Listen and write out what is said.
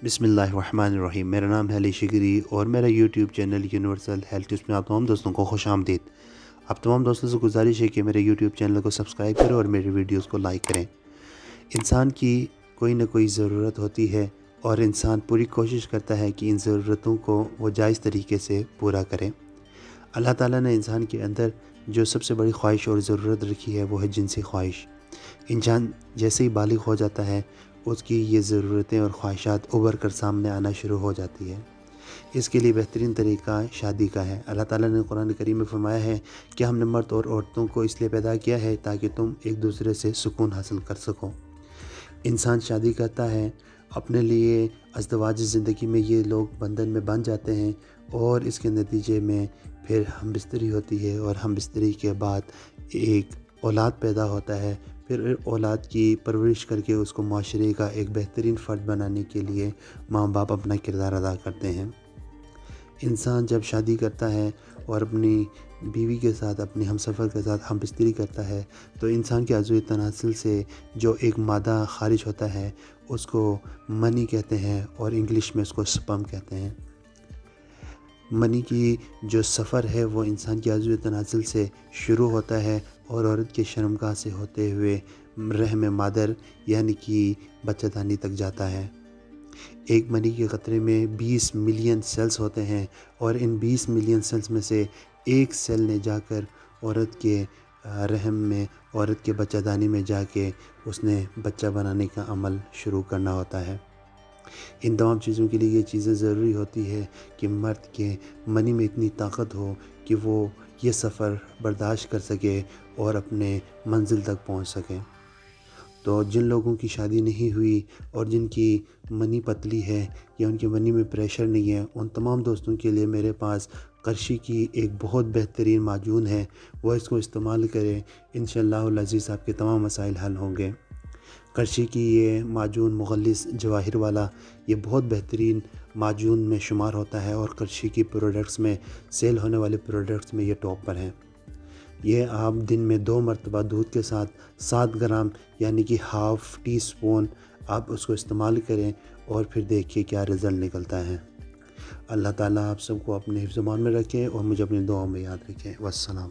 بسم اللہ الرحمن الرحیم۔ میرا نام ہے علی شگری اور میرا YouTube channel universal health tips میں آپ تمام دوستوں کو خوش آمدید۔ آپ تمام دوستوں سے گزارش ہے کہ میرے یوٹیوب چینل کو سبسکرائب کریں اور میری ویڈیوز کو لائک کریں۔ انسان کی کوئی نہ کوئی ضرورت ہوتی ہے اور انسان پوری کوشش کرتا ہے کہ ان ضرورتوں کو وہ جائز طریقے سے پورا کرے۔ اللہ تعالیٰ نے انسان کے اندر جو سب سے بڑی خواہش اور ضرورت رکھی ہے وہ ہے جنسی خواہش۔ انسان جیسے ہی بالغ ہو جاتا ہے اس کی یہ ضرورتیں اور خواہشات ابھر کر سامنے آنا شروع ہو جاتی ہے۔ اس کے لیے بہترین طریقہ شادی کا ہے۔ اللہ تعالیٰ نے قرآن کریم میں فرمایا ہے کہ ہم نے مرد اور عورتوں کو اس لیے پیدا کیا ہے تاکہ تم ایک دوسرے سے سکون حاصل کر سکو۔ انسان شادی کرتا ہے اپنے لیے، ازدواج زندگی میں یہ لوگ بندھن میں بندھ جاتے ہیں اور اس کے نتیجے میں پھر ہم بستری ہوتی ہے اور ہم بستری کے بعد ایک اولاد پیدا ہوتا ہے۔ پھر اولاد کی پرورش کر کے اس کو معاشرے کا ایک بہترین فرد بنانے کے لیے ماں باپ اپنا کردار ادا کرتے ہیں۔ انسان جب شادی کرتا ہے اور اپنی بیوی کے ساتھ، اپنی ہمسفر کے ساتھ ہم بستری کرتا ہے تو انسان کے عضو تناسل سے جو ایک مادہ خارج ہوتا ہے اس کو منی کہتے ہیں اور انگلش میں اس کو سپرم کہتے ہیں۔ منی کی جو سفر ہے وہ انسان کے عضو تناسل سے شروع ہوتا ہے اور عورت کے شرمگاہ سے ہوتے ہوئے رحم مادر یعنی کہ بچہ دانی تک جاتا ہے۔ ایک منی کے قطرے میں 20 ملین سیلز ہوتے ہیں اور ان 20 ملین سیلز میں سے ایک سیل نے جا کر عورت کے رحم میں، عورت کے بچہ دانی میں جا کے اس نے بچہ بنانے کا عمل شروع کرنا ہوتا ہے۔ ان تمام چیزوں کے لیے یہ چیزیں ضروری ہوتی ہے کہ مرد کے منی میں اتنی طاقت ہو کہ وہ یہ سفر برداشت کر سکے اور اپنے منزل تک پہنچ سکے۔ تو جن لوگوں کی شادی نہیں ہوئی اور جن کی منی پتلی ہے یا ان کی منی میں پریشر نہیں ہے، ان تمام دوستوں کے لیے میرے پاس قرشی کی ایک بہت بہترین معجون ہے، وہ اس کو استعمال کریں، انشاءاللہ العزیز آپ کے تمام مسائل حل ہوں گے۔ قرشی کی یہ معجون مغلظ جواہر والا یہ بہت بہترین معجون میں شمار ہوتا ہے اور قرشی کی پروڈکٹس میں، سیل ہونے والے پروڈکٹس میں یہ ٹاپ پر ہیں۔ یہ آپ دن میں 2 مرتبہ دودھ کے ساتھ 7 گرام یعنی کہ ½ ٹی اسپون آپ اس کو استعمال کریں اور پھر دیکھیے کیا رزلٹ نکلتا ہے۔ اللہ تعالیٰ آپ سب کو اپنے حفظ و امان میں رکھیں اور مجھے اپنی دعاؤں میں یاد رکھیں۔ والسلام۔